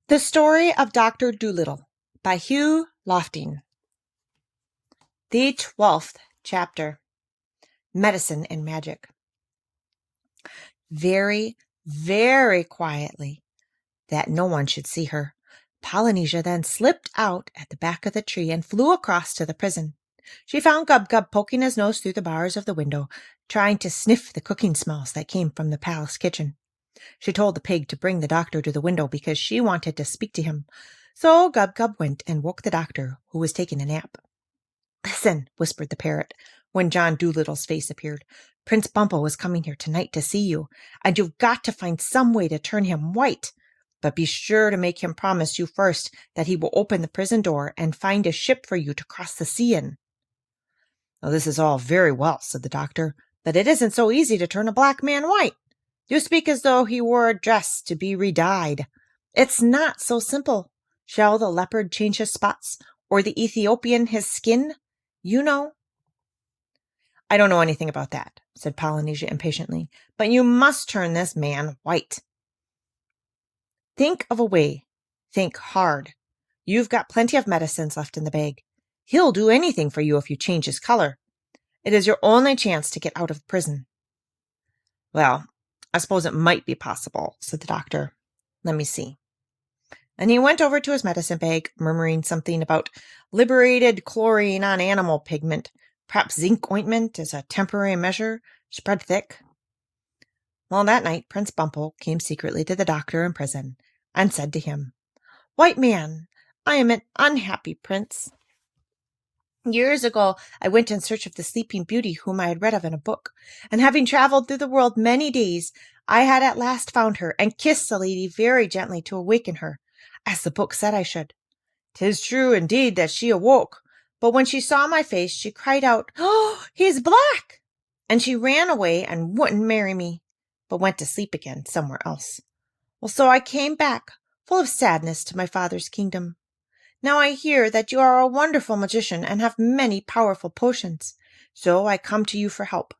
The Story of Dr. Dolittle by Hugh Lofting. The 12th chapter. Medicine and Magic. Very, very quietly, that no one should see her, Polynesia then slipped out at the back of the tree and flew across to the prison. She found Gub-Gub poking his nose through the bars of the window, trying to sniff the cooking smells that came from the palace kitchen. She told the pig to bring the doctor to the window because she wanted to speak to him. So Gub-Gub went and woke the doctor, who was taking a nap. "Listen," whispered the parrot, when John Dolittle's face appeared. "Prince Bumpo is coming here tonight to see you, and you've got to find some way to turn him white. But be sure to make him promise you first that he will open the prison door and find a ship for you to cross the sea in." "Now, this is all very well," said the doctor, "but it isn't so easy to turn a black man white. You speak as though he wore a dress to be re-dyed. It's not so simple. Shall the leopard change his spots, or the Ethiopian his skin? You know." "I don't know anything about that," said Polynesia impatiently, "but you must turn this man white. Think of a way. Think hard. You've got plenty of medicines left in the bag. He'll do anything for you if you change his color. It is your only chance to get out of prison." "Well, I suppose it might be possible," said the doctor. "Let me see." And he went over to his medicine bag, murmuring something about liberated chlorine on animal pigment, perhaps zinc ointment as a temporary measure, spread thick. Well, that night Prince Bumpo came secretly to the doctor in prison and said to him, "White man, I am an unhappy prince. Years ago, I went in search of the Sleeping Beauty whom I had read of in a book, and having traveled through the world many days, I had at last found her and kissed the lady very gently to awaken her, as the book said I should. 'Tis true indeed that she awoke, but when she saw my face, she cried out, 'Oh, he's black!' And she ran away and wouldn't marry me, but went to sleep again somewhere else. Well, so I came back, full of sadness, to my father's kingdom. Now I hear that you are a wonderful magician and have many powerful potions, so I come to you for help.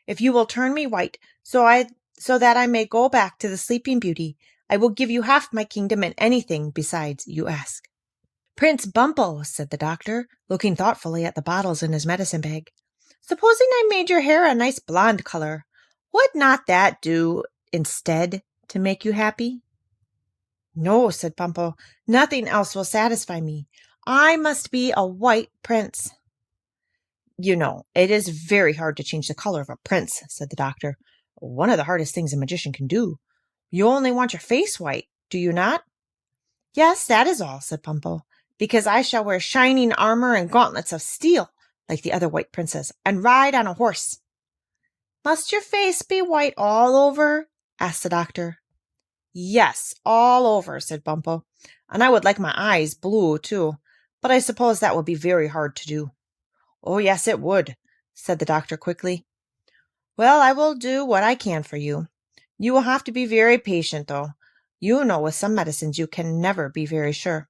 If you will turn me white, so that I may go back to the Sleeping Beauty, I will give you half my kingdom and anything besides you ask." "Prince Bumpo," said the doctor, looking thoughtfully at the bottles in his medicine bag, "supposing I made your hair a nice blonde color, would not that do instead to make you happy?" "No," said Bumpo, "nothing else will satisfy me. I must be a white prince." "You know, it is very hard to change the color of a prince," said the doctor. "One of the hardest things a magician can do. You only want your face white, do you not?" "Yes, that is all," said Bumpo, "because I shall wear shining armor and gauntlets of steel, like the other white princes, and ride on a horse." "Must your face be white all over?" asked the doctor. "Yes, all over," said Bumpo, "and I would like my eyes blue, too, but I suppose that would be very hard to do." "Oh, yes, it would," said the doctor quickly. "Well, I will do what I can for you. You will have to be very patient, though. You know with some medicines you can never be very sure.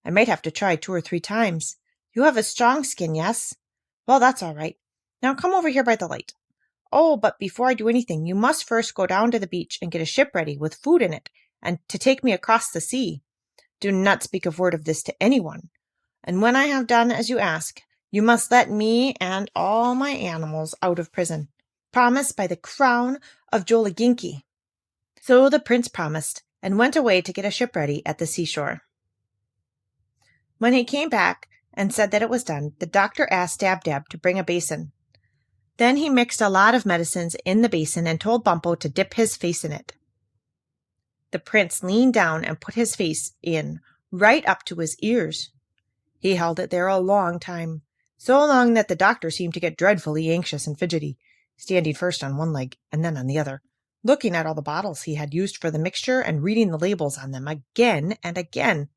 I might have to try 2 or 3 times. You have a strong skin, yes? Well, that's all right. Now come over here by the light. Oh, but before I do anything, you must first go down to the beach and get a ship ready with food in it, and to take me across the sea. Do not speak a word of this to anyone. And when I have done as you ask, you must let me and all my animals out of prison. Promise by the crown of Joliginki." So the prince promised, and went away to get a ship ready at the seashore. When he came back and said that it was done, the doctor asked Dab-Dab to bring a basin. Then he mixed a lot of medicines in the basin and told Bumpo to dip his face in it. The prince leaned down and put his face in, right up to his ears. He held it there a long time, so long that the doctor seemed to get dreadfully anxious and fidgety, standing first on one leg and then on the other, looking at all the bottles he had used for the mixture and reading the labels on them again and again.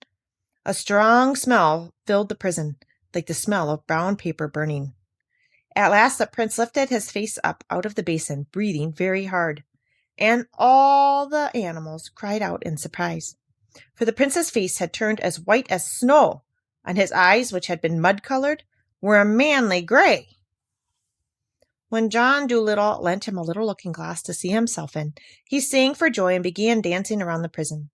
A strong smell filled the prison, like the smell of brown paper burning. At last the prince lifted his face up out of the basin, breathing very hard, and all the animals cried out in surprise, for the prince's face had turned as white as snow, and his eyes, which had been mud-colored, were a manly gray. When John Dolittle lent him a little looking-glass to see himself in, he sang for joy and began dancing around the prison.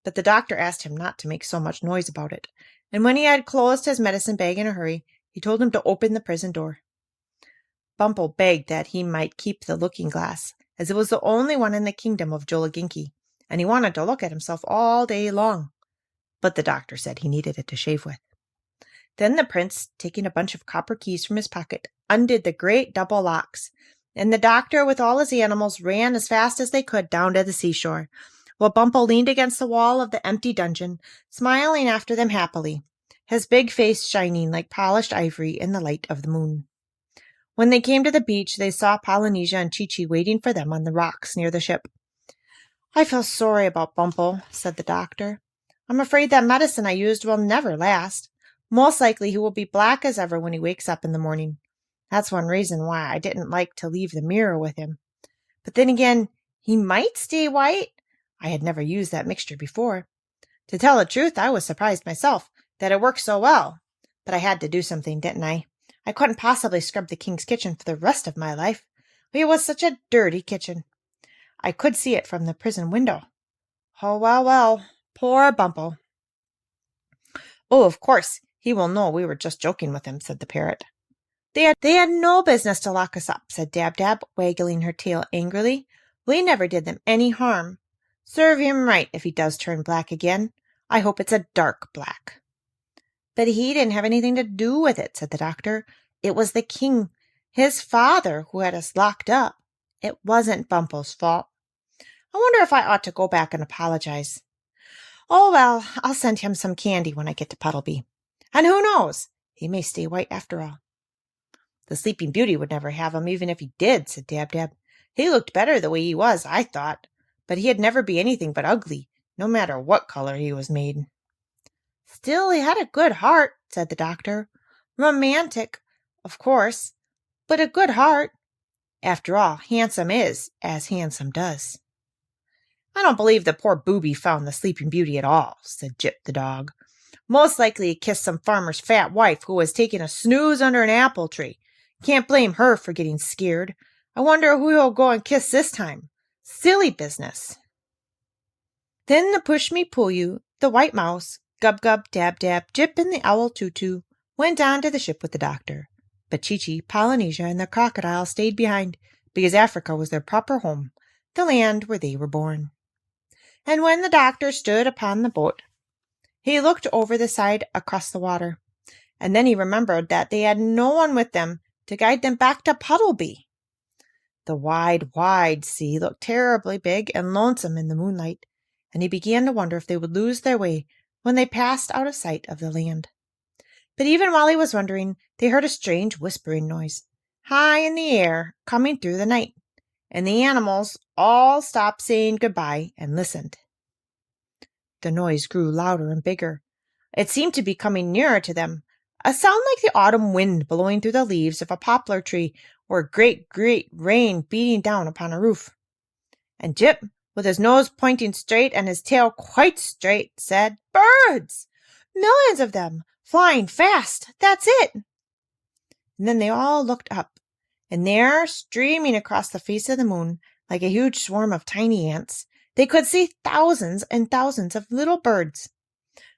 But the doctor asked him not to make so much noise about it, and when he had closed his medicine bag in a hurry, he told him to open the prison door. Bumble begged that he might keep the looking-glass, as it was the only one in the kingdom of Jolaginki, and he wanted to look at himself all day long. But the doctor said he needed it to shave with. Then the prince, taking a bunch of copper keys from his pocket, undid the great double locks, and the doctor with all his animals ran as fast as they could down to the seashore, while Bumble leaned against the wall of the empty dungeon, smiling after them happily, his big face shining like polished ivory in the light of the moon. When they came to the beach, they saw Polynesia and Chi-Chi waiting for them on the rocks near the ship. "I feel sorry about Bumble," said the doctor. "I'm afraid that medicine I used will never last. Most likely he will be black as ever when he wakes up in the morning. That's one reason why I didn't like to leave the mirror with him. But then again, he might stay white. I had never used that mixture before. To tell the truth, I was surprised myself that it worked so well. But I had to do something, didn't I? I couldn't possibly scrub the king's kitchen for the rest of my life. It was such a dirty kitchen. I could see it from the prison window. Oh, well, well, poor Bumble." "Oh, of course, he will know we were just joking with him," said the parrot. They had no business to lock us up," said Dab-Dab, waggling her tail angrily. "We never did them any harm. Serve him right if he does turn black again. I hope it's a dark black." "But he didn't have anything to do with it," said the doctor. "It was the king, his father, who had us locked up. It wasn't Bumble's fault. I wonder if I ought to go back and apologize. Oh, well, I'll send him some candy when I get to Puddleby. And who knows? He may stay white after all." "The Sleeping Beauty would never have him, even if he did," said Dab-Dab. "He looked better the way he was, I thought. But he'd never be anything but ugly, no matter what color he was made." "Still, he had a good heart," said the doctor. "Romantic, of course, but a good heart. After all, handsome is as handsome does." "I don't believe the poor booby found the Sleeping Beauty at all," said Jip the dog. "Most likely he kissed some farmer's fat wife who was taking a snooze under an apple tree. Can't blame her for getting scared. I wonder who he'll go and kiss this time. Silly business." Then the Push-Me-Pull-You, the White Mouse, Gub-Gub, Dab-Dab, Jip, and the Owl Tutu went down to the ship with the doctor. But Chi-Chi, Polynesia, and the crocodile stayed behind, because Africa was their proper home, the land where they were born. And when the doctor stood upon the boat, he looked over the side across the water, and then he remembered that they had no one with them to guide them back to Puddleby. The wide, wide sea looked terribly big and lonesome in the moonlight, and he began to wonder if they would lose their way when they passed out of sight of the land. But even while he was wondering, they heard a strange whispering noise, high in the air, coming through the night, and the animals all stopped saying goodbye and listened. The noise grew louder and bigger. It seemed to be coming nearer to them, a sound like the autumn wind blowing through the leaves of a poplar tree or a great, great rain beating down upon a roof. And Jip, with his nose pointing straight and his tail quite straight, said, "Birds! Millions of them, flying fast, that's it!" And then they all looked up, and there, streaming across the face of the moon, like a huge swarm of tiny ants, they could see thousands and thousands of little birds.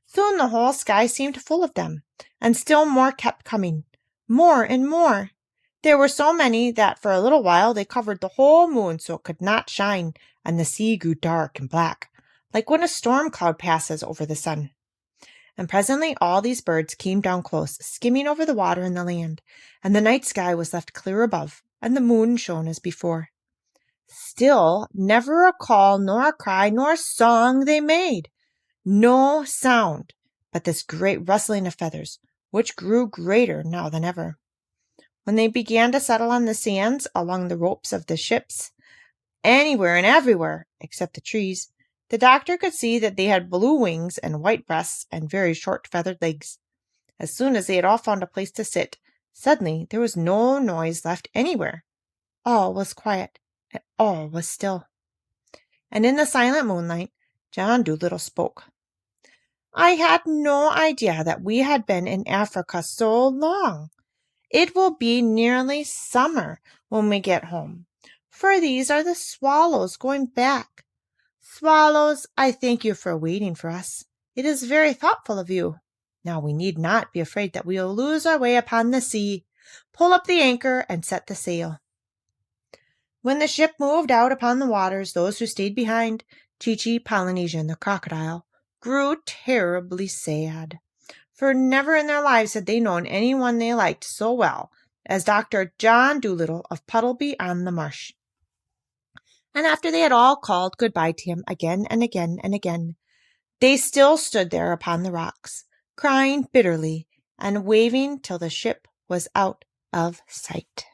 Soon the whole sky seemed full of them, and still more kept coming, more and more. There were so many that for a little while they covered the whole moon so it could not shine, and the sea grew dark and black, like when a storm cloud passes over the sun. And presently all these birds came down close, skimming over the water and the land, and the night sky was left clear above, and the moon shone as before. Still, never a call, nor a cry, nor a song they made. No sound but this great rustling of feathers, which grew greater now than ever. When they began to settle on the sands along the ropes of the ships, anywhere and everywhere except the trees, the doctor could see that they had blue wings and white breasts and very short feathered legs. As soon as they had all found a place to sit, suddenly there was no noise left anywhere. All was quiet, and all was still. And in the silent moonlight, John Dolittle spoke. "I had no idea that we had been in Africa so long. It will be nearly summer when we get home, for these are the swallows going back. Swallows, I thank you for waiting for us. It is very thoughtful of you. Now we need not be afraid that we will lose our way upon the sea. Pull up the anchor and set the sail." When the ship moved out upon the waters, those who stayed behind, Chi-Chi, Polynesia, and the crocodile, grew terribly sad, for never in their lives had they known anyone they liked so well as Dr. John Dolittle of Puddleby-on-the-Marsh. And after they had all called good-bye to him again and again and again, they still stood there upon the rocks, crying bitterly and waving till the ship was out of sight.